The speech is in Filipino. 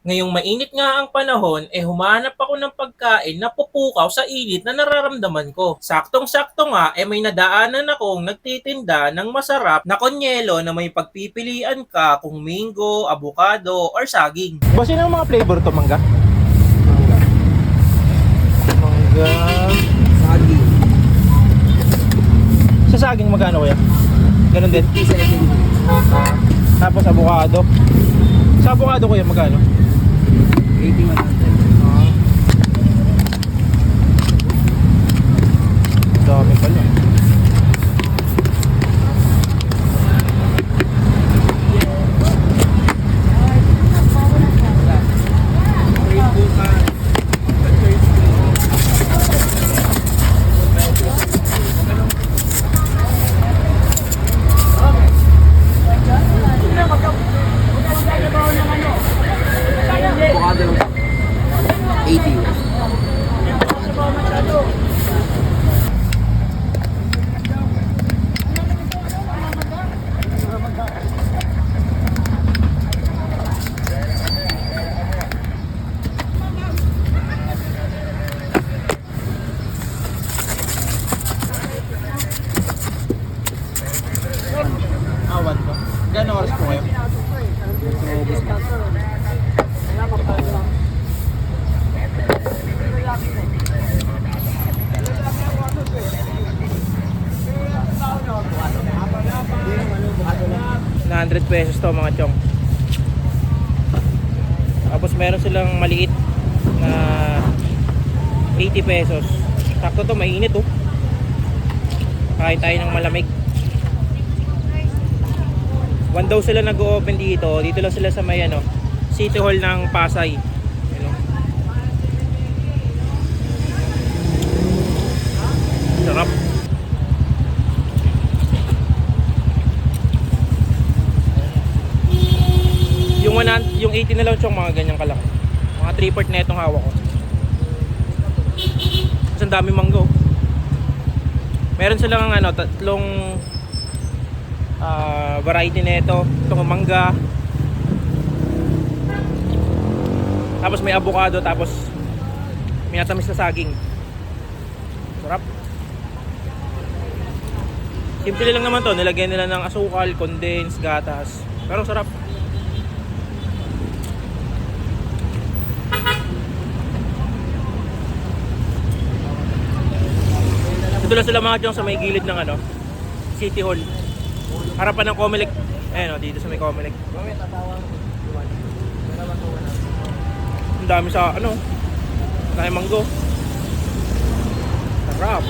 Ngayong mainit nga ang panahon, humanap ako ng pagkain na pupukaw sa init na nararamdaman ko. Saktong-sakto nga, may nadaanan akong nagtitinda ng masarap na konyelo na may pagpipilian ka kung mango, avocado, or saging. Boss, yun ang mga flavor to, mangga? Mangga. Saging. Sa saging magkano kuya? Ganun din. 57. Ah, tapos avocado. Sa avocado kuya magkano? 8100. Ah, dami pala. Avocado lang. 80. Awan ba? Gano'ng oras po kayo? Na 100 pesos to mga chong. Tapos meron silang maliit na 80 pesos. Sakto to, mainit oh. Kain tayo ng malamig. One daw sila nag-o-open dito. Dito lang sila sa may ano, City Hall ng Pasay. Ano? Sarap. Yung 80 na lang siyang mga ganyang kalaki. Mga 3/4 na itong hawak ko. Kasi ang dami manggo. Meron silang ano, tatlong variety na ito. Itong mangga. Tapos may avocado, tapos may natamis na saging. Sarap. Simple lang naman to, nilagyan nila ng asukal, condense, gatas. Pero sarap. Dito lang sila mga dyan sa may gilid ng ano, City Hall. Harapan ng Comelec. Ayan o, dito sa may Comelec. Ang dami sa ano, dami manggo. Sarap.